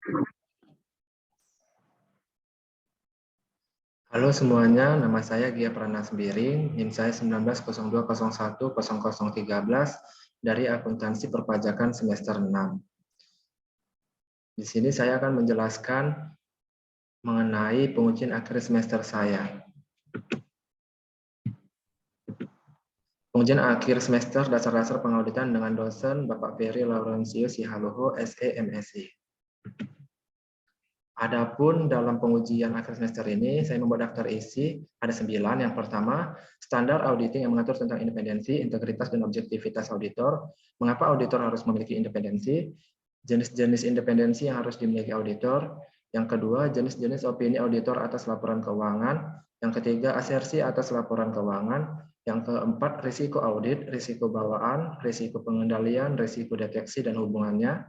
Halo semuanya, nama saya Gia Prana Sembiring, NIM saya 1902010013 dari Akuntansi Perpajakan semester 6. Di sini saya akan menjelaskan mengenai pengujian akhir semester saya. Pengujian akhir semester dasar-dasar pengauditan dengan dosen Bapak Ferry Laurencio Sihaloho, SE, MSI. Adapun dalam pengujian akhir semester ini, saya membuat daftar isi, ada 9. Yang pertama, standar auditing yang mengatur tentang independensi, integritas, dan objektivitas auditor. Mengapa auditor harus memiliki independensi? Jenis-jenis independensi yang harus dimiliki auditor. Yang kedua, jenis-jenis opini auditor atas laporan keuangan. Yang ketiga, asersi atas laporan keuangan. Yang keempat, risiko audit, risiko bawaan, risiko pengendalian, risiko deteksi dan hubungannya.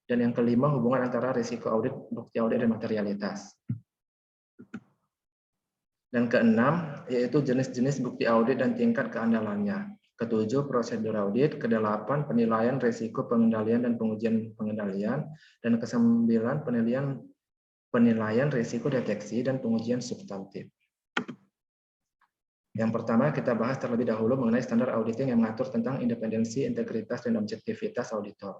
Dan yang kelima, hubungan antara risiko audit, bukti audit, dan materialitas. Dan keenam, yaitu jenis-jenis bukti audit dan tingkat keandalannya. Ketujuh, prosedur audit. Kedelapan, penilaian risiko pengendalian dan pengujian pengendalian. Dan kesembilan, penilaian risiko deteksi dan pengujian substantif. Yang pertama, kita bahas terlebih dahulu mengenai standar auditing yang mengatur tentang independensi, integritas, dan objektivitas auditor.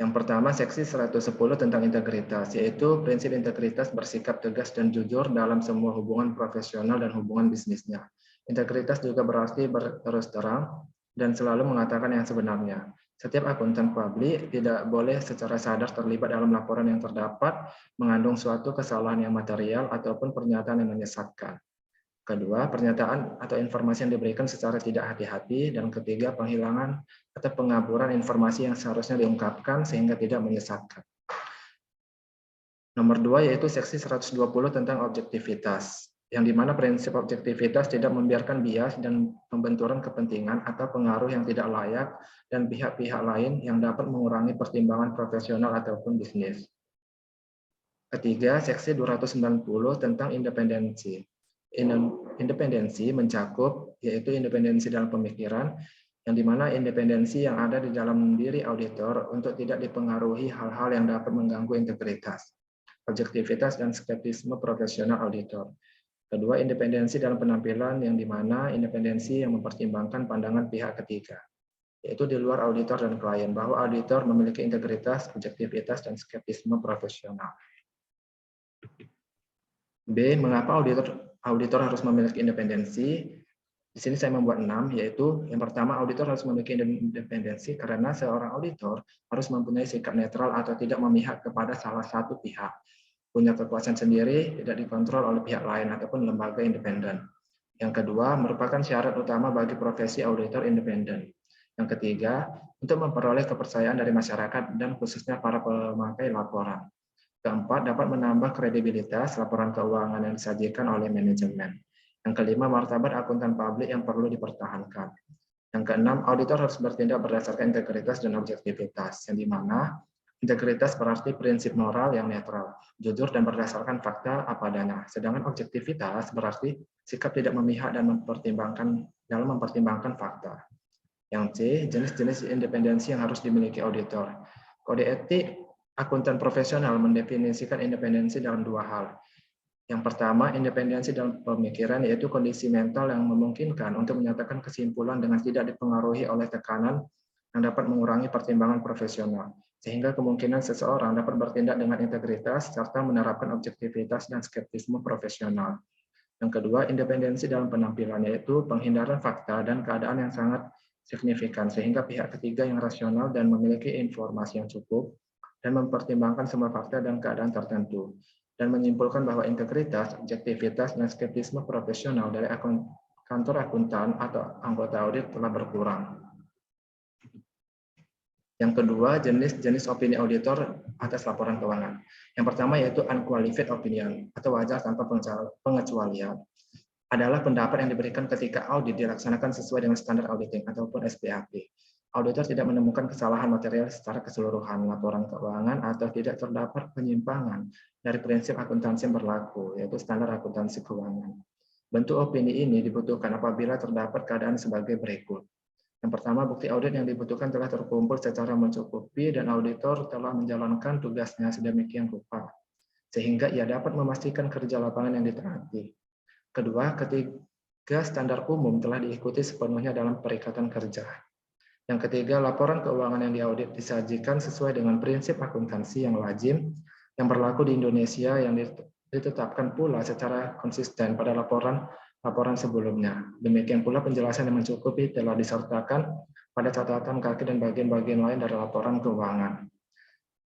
Yang pertama, seksi 110 tentang integritas, yaitu prinsip integritas bersikap tegas dan jujur dalam semua hubungan profesional dan hubungan bisnisnya. Integritas juga berarti berterus terang dan selalu mengatakan yang sebenarnya. Setiap akuntan publik tidak boleh secara sadar terlibat dalam laporan yang terdapat mengandung suatu kesalahan yang material ataupun pernyataan yang menyesatkan. Kedua, pernyataan atau informasi yang diberikan secara tidak hati-hati. Dan ketiga, penghilangan atau pengaburan informasi yang seharusnya diungkapkan sehingga tidak menyesatkan. Nomor 2 yaitu seksi 120 tentang objektivitas, yang dimana prinsip objektivitas tidak membiarkan bias dan pembenturan kepentingan atau pengaruh yang tidak layak dan pihak-pihak lain yang dapat mengurangi pertimbangan profesional ataupun bisnis. Ketiga, seksi 290 tentang independensi. Independensi mencakup yaitu independensi dalam pemikiran, yang dimana independensi yang ada di dalam diri auditor untuk tidak dipengaruhi hal-hal yang dapat mengganggu integritas, objektivitas, dan skeptisme profesional auditor. Kedua, independensi dalam penampilan, yang dimana independensi yang mempertimbangkan pandangan pihak ketiga, yaitu di luar auditor dan klien, bahwa auditor memiliki integritas, objektivitas, dan skeptisme profesional. B. Mengapa auditor harus memiliki independensi? Di sini saya membuat 6, yaitu yang pertama, auditor harus memiliki independensi karena seorang auditor harus mempunyai sikap netral atau tidak memihak kepada salah satu pihak, punya kekuasaan sendiri, tidak dikontrol oleh pihak lain ataupun lembaga independen. Yang kedua, merupakan syarat utama bagi profesi auditor independen. Yang ketiga, untuk memperoleh kepercayaan dari masyarakat dan khususnya para pemakai laporan. Keempat, dapat menambah kredibilitas laporan keuangan yang disajikan oleh manajemen. Yang kelima, martabat akuntan publik yang perlu dipertahankan. Yang keenam, auditor harus bertindak berdasarkan integritas dan objektivitas, yang dimana integritas berarti prinsip moral yang netral, jujur dan berdasarkan fakta apa adanya. Sedangkan objektivitas berarti sikap tidak memihak dan mempertimbangkan fakta. Yang C, jenis-jenis independensi yang harus dimiliki auditor. Kode etik akuntan profesional mendefinisikan independensi dalam 2 hal. Yang pertama, independensi dalam pemikiran, yaitu kondisi mental yang memungkinkan untuk menyatakan kesimpulan dengan tidak dipengaruhi oleh tekanan yang dapat mengurangi pertimbangan profesional, sehingga kemungkinan seseorang dapat bertindak dengan integritas serta menerapkan objektivitas dan skeptisme profesional. Yang kedua, independensi dalam penampilan, yaitu penghindaran fakta dan keadaan yang sangat signifikan, sehingga pihak ketiga yang rasional dan memiliki informasi yang cukup dan mempertimbangkan semua fakta dan keadaan tertentu, dan menyimpulkan bahwa integritas, objektivitas, dan skeptisme profesional dari kantor akuntan atau anggota audit telah berkurang. Yang kedua, jenis-jenis opini auditor atas laporan keuangan. Yang pertama yaitu unqualified opinion atau wajar tanpa pengecualian. Adalah pendapat yang diberikan ketika audit dilaksanakan sesuai dengan standar auditing ataupun SPAP. Auditor tidak menemukan kesalahan material secara keseluruhan laporan keuangan atau tidak terdapat penyimpangan dari prinsip akuntansi yang berlaku, yaitu standar akuntansi keuangan. Bentuk opini ini dibutuhkan apabila terdapat keadaan sebagai berikut. Yang pertama, bukti audit yang dibutuhkan telah terkumpul secara mencukupi dan auditor telah menjalankan tugasnya sedemikian rupa, sehingga ia dapat memastikan kerja lapangan yang ditaati. Kedua, ketiga, standar umum telah diikuti sepenuhnya dalam perikatan kerja. Yang ketiga, laporan keuangan yang diaudit disajikan sesuai dengan prinsip akuntansi yang lazim yang berlaku di Indonesia yang ditetapkan pula secara konsisten pada laporan sebelumnya. Demikian pula penjelasan yang mencukupi telah disertakan pada catatan kaki dan bagian-bagian lain dari laporan keuangan.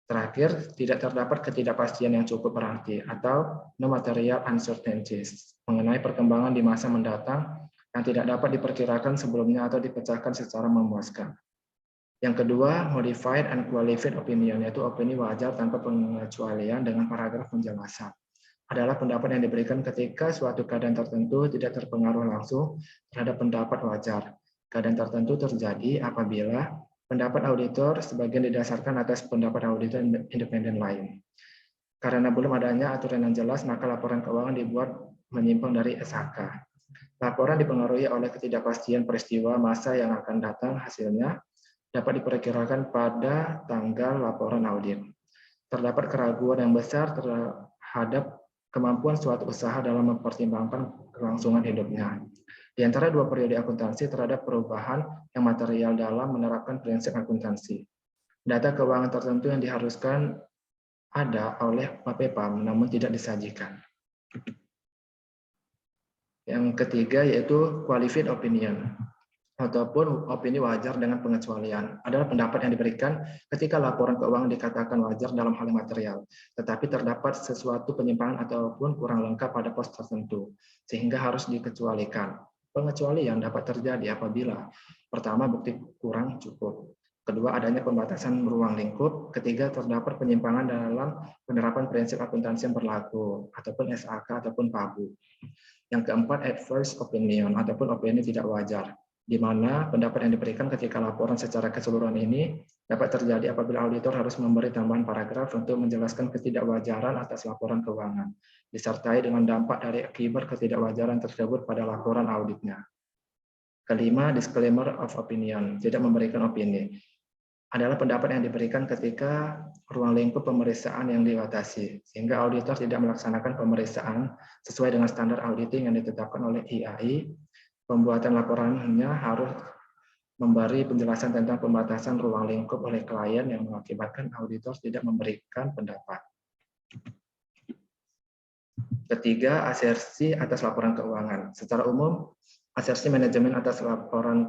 Terakhir, tidak terdapat ketidakpastian yang cukup berarti atau no material uncertainties mengenai perkembangan di masa mendatang yang tidak dapat diperkirakan sebelumnya atau dipecahkan secara memuaskan. Yang kedua, modified and qualified opinion, yaitu opini wajar tanpa pengecualian dengan paragraf penjelasan. Adalah pendapat yang diberikan ketika suatu keadaan tertentu tidak terpengaruh langsung terhadap pendapat wajar. Keadaan tertentu terjadi apabila pendapat auditor sebagian didasarkan atas pendapat auditor independen lain. Karena belum adanya aturan yang jelas, maka laporan keuangan dibuat menyimpang dari SHK. Laporan dipengaruhi oleh ketidakpastian peristiwa masa yang akan datang, hasilnya dapat diperkirakan pada tanggal laporan audit. Terdapat keraguan yang besar terhadap kemampuan suatu usaha dalam mempertimbangkan kelangsungan hidupnya. Di antara dua periode akuntansi terhadap perubahan yang material dalam menerapkan prinsip akuntansi. Data keuangan tertentu yang diharuskan ada oleh PAPEPAM namun tidak disajikan. Yang ketiga yaitu qualified opinion ataupun opini wajar dengan pengecualian adalah pendapat yang diberikan ketika laporan keuangan dikatakan wajar dalam hal material, tetapi terdapat sesuatu penyimpangan ataupun kurang lengkap pada pos tertentu, sehingga harus dikecualikan. Pengecualian dapat terjadi apabila pertama, bukti kurang cukup. Kedua, adanya pembatasan ruang lingkup. Ketiga, terdapat penyimpangan dalam penerapan prinsip akuntansi yang berlaku, ataupun SAK ataupun PABU. Yang keempat, adverse opinion ataupun opini tidak wajar, di mana pendapat yang diberikan ketika laporan secara keseluruhan ini dapat terjadi apabila auditor harus memberi tambahan paragraf untuk menjelaskan ketidakwajaran atas laporan keuangan, disertai dengan dampak dari akibat ketidakwajaran tersebut pada laporan auditnya. Kelima, disclaimer of opinion, tidak memberikan opini, adalah pendapat yang diberikan ketika ruang lingkup pemeriksaan yang dibatasi, sehingga auditor tidak melaksanakan pemeriksaan sesuai dengan standar auditing yang ditetapkan oleh IAI. Pembuatan laporannya harus memberi penjelasan tentang pembatasan ruang lingkup oleh klien yang mengakibatkan auditor tidak memberikan pendapat. Ketiga, asersi atas laporan keuangan. Secara umum, asersi manajemen atas laporan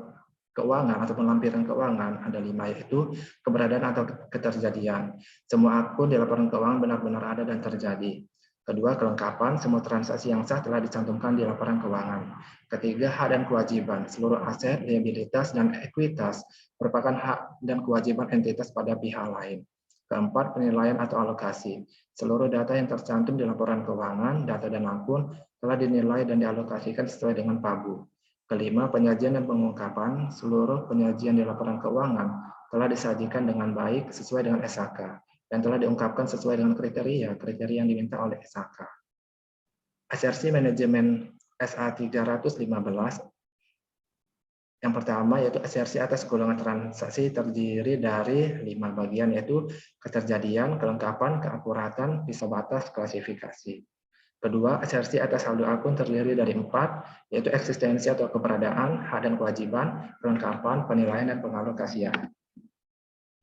keuangan ataupun lampiran keuangan ada 5, yaitu keberadaan atau keterjadian. Semua akun di laporan keuangan benar-benar ada dan terjadi. Kedua, kelengkapan, semua transaksi yang sah telah dicantumkan di laporan keuangan. Ketiga, hak dan kewajiban, seluruh aset, liabilitas, dan ekuitas merupakan hak dan kewajiban entitas pada pihak lain. Keempat, penilaian atau alokasi, seluruh data yang tercantum di laporan keuangan, data dan akun, telah dinilai dan dialokasikan sesuai dengan PABU. Kelima, penyajian dan pengungkapan, seluruh penyajian di laporan keuangan telah disajikan dengan baik sesuai dengan SHK. Dan telah diungkapkan sesuai dengan kriteria yang diminta oleh SHK. Asersi manajemen SA 315. Yang pertama yaitu asersi atas golongan transaksi terdiri dari 5 bagian, yaitu keterjadian, kelengkapan, keakuratan, bisa batas, klasifikasi. Kedua, asersi atas saldo akun terdiri dari 4, yaitu eksistensi atau keberadaan, hak dan kewajiban, kelengkapan, penilaian, dan pengalokasian.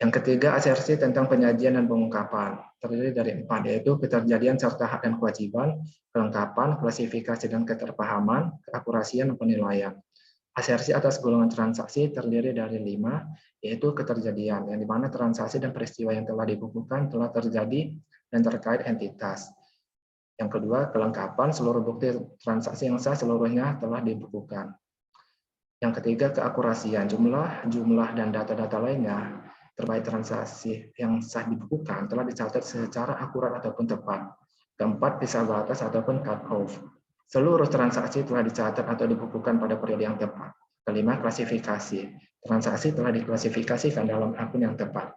Yang ketiga, asersi tentang penyajian dan pengungkapan, terdiri dari 4, yaitu keterjadian serta hak dan kewajiban, kelengkapan, klasifikasi dan keterpahaman, keakurasian, dan penilaian. Asersi atas golongan transaksi terdiri dari 5, yaitu keterjadian, yang dimana transaksi dan peristiwa yang telah dibukukan telah terjadi dan terkait entitas. Yang kedua, kelengkapan, seluruh bukti transaksi yang sah seluruhnya telah dibukukan. Yang ketiga, keakurasian, jumlah dan data-data lainnya terkait transaksi yang sah dibukukan telah dicatat secara akurat ataupun tepat. Keempat, bisa batas ataupun cut off. Seluruh transaksi telah dicatat atau dibukukan pada periode yang tepat. Kelima, klasifikasi. Transaksi telah diklasifikasikan dalam akun yang tepat.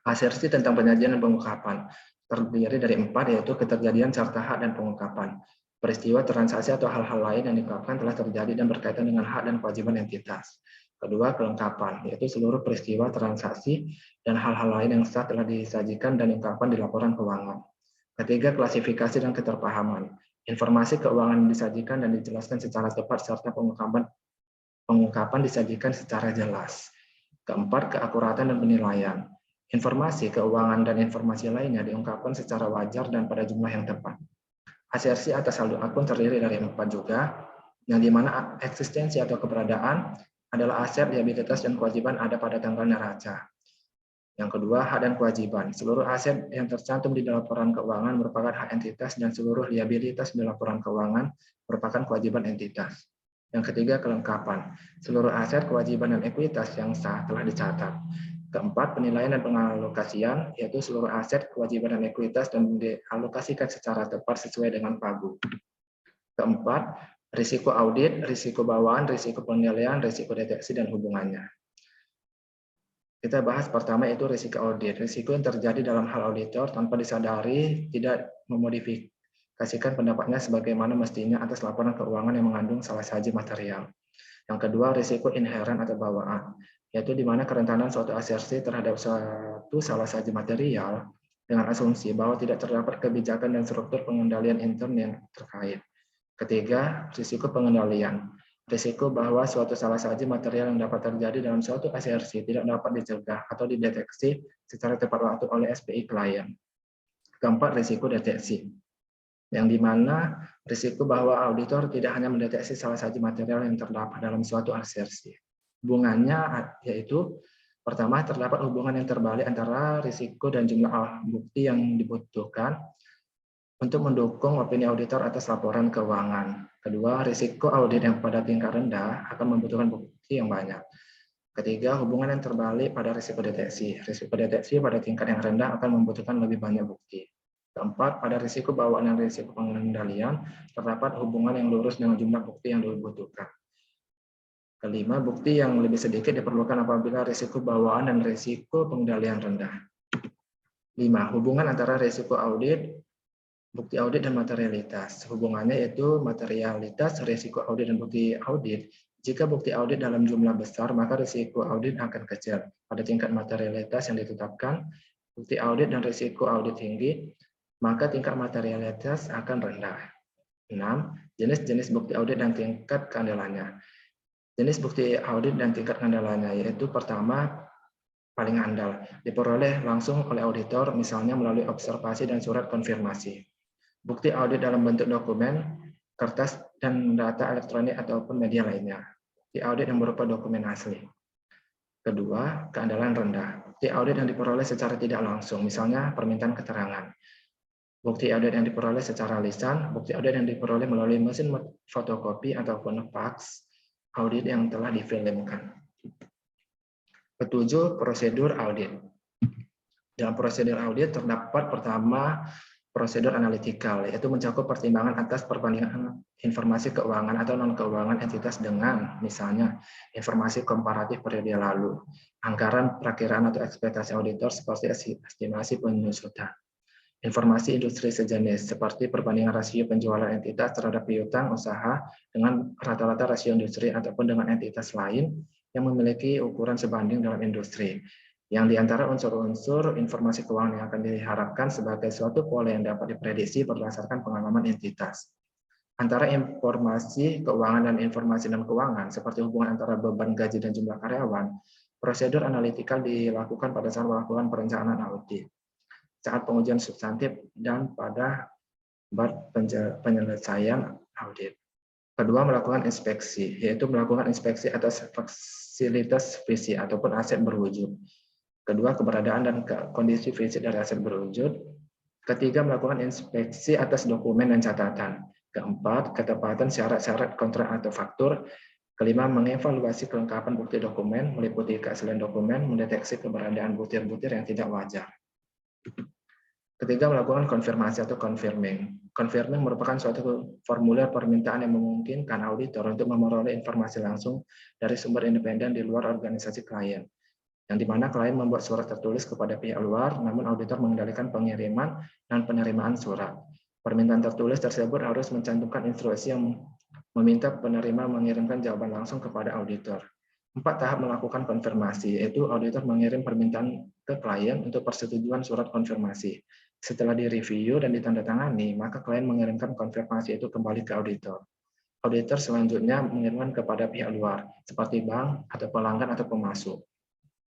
Asersi tentang penyajian dan pengungkapan terdiri dari 4, yaitu keterjadian serta hak dan pengungkapan. Peristiwa, transaksi, atau hal-hal lain yang diungkapkan telah terjadi dan berkaitan dengan hak dan kewajiban entitas. Kedua, kelengkapan, yaitu seluruh peristiwa, transaksi, dan hal-hal lain yang sah telah disajikan dan diungkapkan di laporan keuangan. Ketiga, klasifikasi dan keterpahaman. Informasi keuangan yang disajikan dan dijelaskan secara tepat serta pengungkapan disajikan secara jelas. Keempat, keakuratan dan penilaian. Informasi keuangan dan informasi lainnya diungkapkan secara wajar dan pada jumlah yang tepat. Asersi atas saldo akun terdiri dari 4 juga, yang dimana eksistensi atau keberadaan adalah aset, liabilitas, dan kewajiban ada pada tanggal neraca. Yang kedua, hak dan kewajiban. Seluruh aset yang tercantum di laporan keuangan merupakan hak entitas dan seluruh liabilitas di laporan keuangan merupakan kewajiban entitas. Yang ketiga, kelengkapan. Seluruh aset, kewajiban, dan ekuitas yang sah telah dicatat. Keempat, penilaian dan pengalokasian, yaitu seluruh aset, kewajiban, dan ekuitas dan dialokasikan secara tepat sesuai dengan pagu. Keempat, risiko audit, risiko bawaan, risiko penilaian, risiko deteksi, dan hubungannya. Kita bahas pertama yaitu risiko audit. Risiko yang terjadi dalam hal auditor tanpa disadari tidak memodifikasikan pendapatnya sebagaimana mestinya atas laporan keuangan yang mengandung salah saji material. Yang kedua, risiko inheren atau bawaan, yaitu di mana kerentanan suatu asersi terhadap suatu salah saji material dengan asumsi bahwa tidak terdapat kebijakan dan struktur pengendalian intern yang terkait. Ketiga, risiko pengendalian. Risiko bahwa suatu salah saji material yang dapat terjadi dalam suatu asersi tidak dapat dicegah atau dideteksi secara tepat waktu oleh SPI klien. Keempat, risiko deteksi, yang dimana risiko bahwa auditor tidak hanya mendeteksi salah saji material yang terdapat dalam suatu asersi. Hubungannya yaitu pertama, terdapat hubungan yang terbalik antara risiko dan jumlah bukti yang dibutuhkan untuk mendukung opini auditor atas laporan keuangan. Kedua, risiko audit yang pada tingkat rendah akan membutuhkan bukti yang banyak. Ketiga, hubungan yang terbalik pada risiko deteksi. Risiko deteksi pada tingkat yang rendah akan membutuhkan lebih banyak bukti. Keempat, pada risiko bawaan dan risiko pengendalian, terdapat hubungan yang lurus dengan jumlah bukti yang dibutuhkan. Kelima, bukti yang lebih sedikit diperlukan apabila risiko bawaan dan risiko pengendalian rendah. 5. Hubungan antara risiko audit, bukti audit, dan materialitas. Hubungannya yaitu materialitas, risiko audit, dan bukti audit. Jika bukti audit dalam jumlah besar, maka risiko audit akan kecil. Pada tingkat materialitas yang ditetapkan, bukti audit dan risiko audit tinggi, maka tingkat materialitas akan rendah. 6. Jenis-jenis bukti audit dan tingkat keandalannya. Jenis bukti audit dan tingkat keandalannya yaitu pertama, paling andal, diperoleh langsung oleh auditor, misalnya melalui observasi dan surat konfirmasi. Bukti audit dalam bentuk dokumen, kertas, dan data elektronik ataupun media lainnya. Bukti audit yang berupa dokumen asli. Kedua, keandalan rendah. Bukti audit yang diperoleh secara tidak langsung, misalnya permintaan keterangan. Bukti audit yang diperoleh secara lisan, bukti audit yang diperoleh melalui mesin fotokopi ataupun fax, audit yang telah difilmkan. Ketujuh, prosedur audit. Dalam prosedur audit terdapat pertama, prosedur analitikal, yaitu mencakup pertimbangan atas perbandingan informasi keuangan atau non-keuangan entitas dengan, misalnya, informasi komparatif periode lalu, anggaran, perakiraan atau ekspektasi auditor seperti estimasi penyusutan, informasi industri sejenis, seperti perbandingan rasio penjualan entitas terhadap piutang usaha dengan rata-rata rasio industri ataupun dengan entitas lain yang memiliki ukuran sebanding dalam industri. Yang diantara unsur-unsur informasi keuangan yang akan diharapkan sebagai suatu pola yang dapat diprediksi berdasarkan pengalaman entitas. Antara informasi keuangan dan informasi non-keuangan, seperti hubungan antara beban gaji dan jumlah karyawan, prosedur analitikal dilakukan pada saat melakukan perencanaan audit, saat pengujian substantif, dan pada penyelesaian audit. Kedua, melakukan inspeksi, yaitu melakukan inspeksi atas fasilitas visi ataupun aset berwujud. Kedua, keberadaan dan kondisi fisik dari aset berwujud. Ketiga, melakukan inspeksi atas dokumen dan catatan. Keempat, ketepatan syarat-syarat kontrak atau faktur. Kelima, mengevaluasi kelengkapan bukti dokumen, meliputi keaslian dokumen, mendeteksi keberadaan butir-butir yang tidak wajar. Ketiga, melakukan konfirmasi atau confirming. Confirming merupakan suatu formulir permintaan yang memungkinkan auditor untuk memperoleh informasi langsung dari sumber independen di luar organisasi klien, yang dimana klien membuat surat tertulis kepada pihak luar, namun auditor mengendalikan pengiriman dan penerimaan surat. Permintaan tertulis tersebut harus mencantumkan instruksi yang meminta penerima mengirimkan jawaban langsung kepada auditor. 4 tahap melakukan konfirmasi, yaitu auditor mengirim permintaan ke klien untuk persetujuan surat konfirmasi. Setelah direview dan ditandatangani, maka klien mengirimkan konfirmasi itu kembali ke auditor. Auditor selanjutnya mengirimkan kepada pihak luar, seperti bank, atau pelanggan, atau pemasok.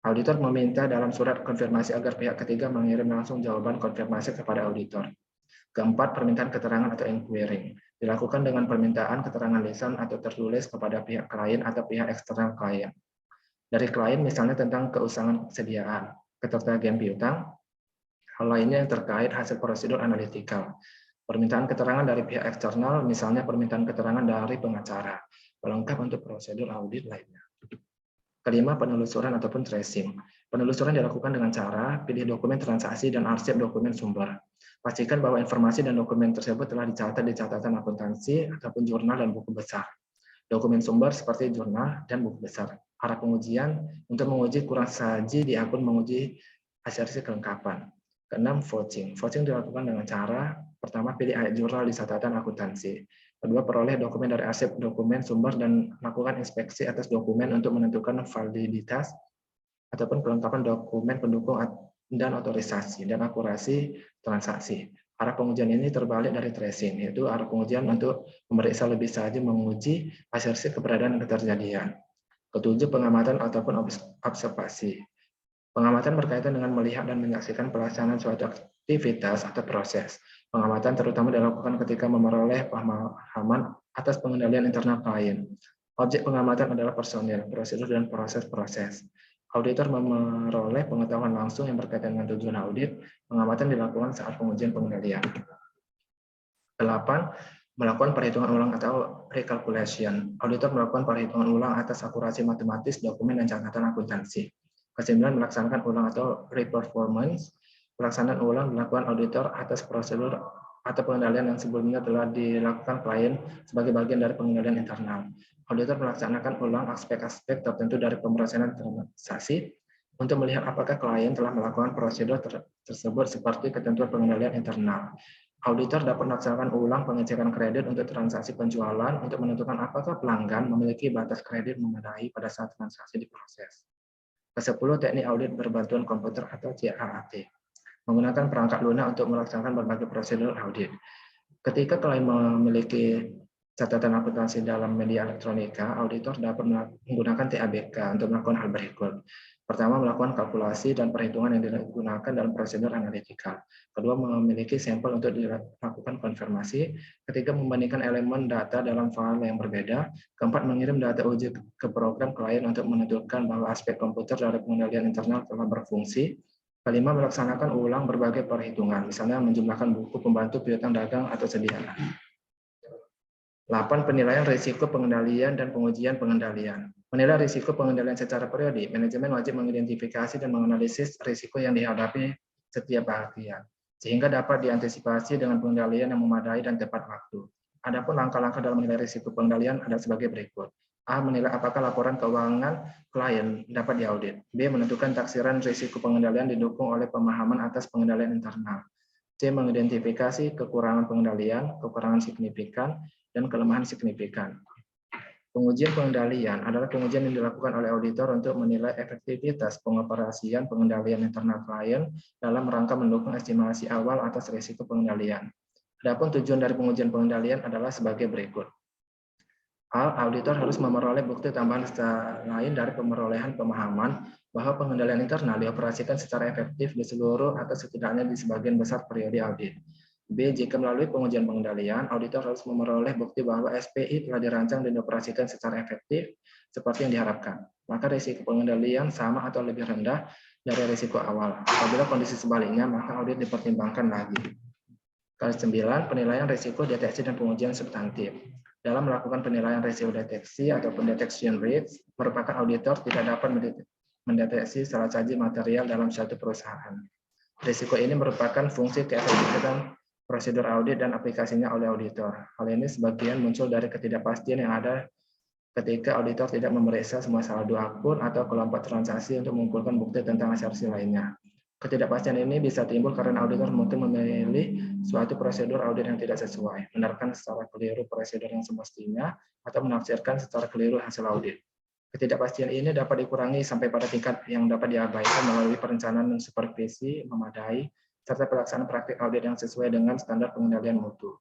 Auditor meminta dalam surat konfirmasi agar pihak ketiga mengirim langsung jawaban konfirmasi kepada auditor. Keempat, permintaan keterangan atau inquiring. Dilakukan dengan permintaan keterangan lisan atau tertulis kepada pihak klien atau pihak eksternal klien. Dari klien misalnya tentang keusangan kesediaan, ketertagihan piutang, hal lainnya yang terkait hasil prosedur analitikal. Permintaan keterangan dari pihak eksternal, misalnya permintaan keterangan dari pengacara, pelengkap untuk prosedur audit lainnya. Kelima, penelusuran ataupun tracing. Penelusuran dilakukan dengan cara pilih dokumen transaksi dan arsip dokumen sumber. Pastikan bahwa informasi dan dokumen tersebut telah dicatat di catatan akuntansi ataupun jurnal dan buku besar. Dokumen sumber seperti jurnal dan buku besar. Arah pengujian untuk menguji kurang saji di akun menguji asersi kelengkapan. Keenam, vouching. Vouching dilakukan dengan cara pertama pilih ayat jurnal di catatan akuntansi. Kedua, peroleh dokumen dari arsip dokumen sumber dan lakukan inspeksi atas dokumen untuk menentukan validitas ataupun kelengkapan dokumen pendukung dan otorisasi dan akurasi transaksi. Arah pengujian ini terbalik dari tracing, yaitu arah pengujian untuk memeriksa lebih saja menguji asersi keberadaan dan keterjadian. Ketujuh, pengamatan ataupun observasi. Pengamatan berkaitan dengan melihat dan menyaksikan pelaksanaan suatu aktivitas atau proses. Pengamatan terutama dilakukan ketika memperoleh pemahaman atas pengendalian internal klien. Objek pengamatan adalah personil, prosedur, dan proses-proses. Auditor memperoleh pengetahuan langsung yang berkaitan dengan tujuan audit. Pengamatan dilakukan saat pengujian pengendalian. 8. Melakukan perhitungan ulang atau recalculation. Auditor melakukan perhitungan ulang atas akurasi matematis, dokumen, dan catatan akuntansi. Kesembilan, melaksanakan ulang atau re-performance. Pelaksanaan ulang dilakukan auditor atas prosedur atau pengendalian yang sebelumnya telah dilakukan klien sebagai bagian dari pengendalian internal. Auditor melaksanakan ulang aspek-aspek tertentu dari pemrosesan transaksi untuk melihat apakah klien telah melakukan prosedur tersebut seperti ketentuan pengendalian internal. Auditor dapat melaksanakan ulang pengecekan kredit untuk transaksi penjualan untuk menentukan apakah pelanggan memiliki batas kredit memadai pada saat transaksi diproses. Ke-10, teknik audit berbantuan komputer atau CAAT. Menggunakan perangkat lunak untuk melaksanakan berbagai prosedur audit. Ketika klien memiliki catatan akuntansi dalam media elektronika, auditor dapat menggunakan TABK untuk melakukan hal berikut. Pertama, melakukan kalkulasi dan perhitungan yang digunakan dalam prosedur analitikal. Kedua, memiliki sampel untuk dilakukan konfirmasi. Ketiga, membandingkan elemen data dalam file yang berbeda. Keempat, mengirim data uji ke program klien untuk menentukan bahwa aspek komputer dari pengendalian internal telah berfungsi. Kelima, melaksanakan ulang berbagai perhitungan, misalnya menjumlahkan buku pembantu piutang dagang atau sediaan. 8. Penilaian risiko pengendalian dan pengujian pengendalian. Menilai risiko pengendalian secara periodik, manajemen wajib mengidentifikasi dan menganalisis risiko yang dihadapi setiap bagian, sehingga dapat diantisipasi dengan pengendalian yang memadai dan tepat waktu. Adapun langkah-langkah dalam menilai risiko pengendalian ada sebagai berikut. A. Menilai apakah laporan keuangan klien dapat diaudit. B. Menentukan taksiran risiko pengendalian didukung oleh pemahaman atas pengendalian internal. C. Mengidentifikasi kekurangan pengendalian, kekurangan signifikan, dan kelemahan signifikan. Pengujian pengendalian adalah pengujian yang dilakukan oleh auditor untuk menilai efektivitas pengoperasian pengendalian internal klien dalam rangka mendukung estimasi awal atas risiko pengendalian. Adapun tujuan dari pengujian pengendalian adalah sebagai berikut. A. Auditor harus memperoleh bukti tambahan lain dari pemerolehan pemahaman bahwa pengendalian internal dioperasikan secara efektif di seluruh atau setidaknya di sebagian besar periode audit. B. Jika melalui pengujian pengendalian, auditor harus memperoleh bukti bahwa SPI telah dirancang dan dioperasikan secara efektif seperti yang diharapkan. Maka risiko pengendalian sama atau lebih rendah dari risiko awal. Apabila kondisi sebaliknya, maka audit dipertimbangkan lagi. Ke-9, penilaian risiko deteksi dan pengujian substantif. Dalam melakukan penilaian risiko deteksi ataupun detection rates, merupakan auditor tidak dapat mendeteksi salah saji material dalam suatu perusahaan. Risiko ini merupakan fungsi keefektifan prosedur audit dan aplikasinya oleh auditor. Hal ini sebagian muncul dari ketidakpastian yang ada ketika auditor tidak memeriksa semua saldo akun atau kelompok transaksi untuk mengumpulkan bukti tentang asersi lainnya. Ketidakpastian ini bisa timbul karena auditor mungkin memilih suatu prosedur audit yang tidak sesuai, menerapkan secara keliru prosedur yang semestinya, atau menafsirkan secara keliru hasil audit. Ketidakpastian ini dapat dikurangi sampai pada tingkat yang dapat diabaikan melalui perencanaan dan supervisi memadai, serta pelaksanaan praktik audit yang sesuai dengan standar pengendalian mutu.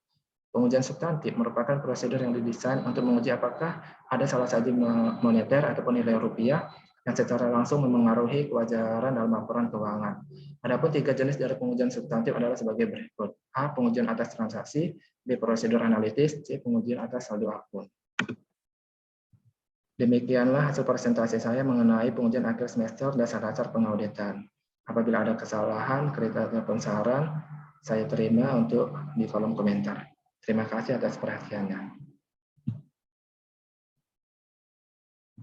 Pengujian substantif merupakan prosedur yang didesain untuk menguji apakah ada salah satu moneter ataupun nilai rupiah yang secara langsung memengaruhi kewajaran dalam laporan keuangan. Adapun 3 jenis dari pengujian substantif adalah sebagai berikut. A. Pengujian atas transaksi, B. Prosedur analitis, C. Pengujian atas saldo akun. Demikianlah hasil presentasi saya mengenai pengujian akhir semester dasar-dasar pengauditan. Apabila ada kesalahan, kritik ataupun saran, saya terima untuk di kolom komentar. Terima kasih atas perhatiannya.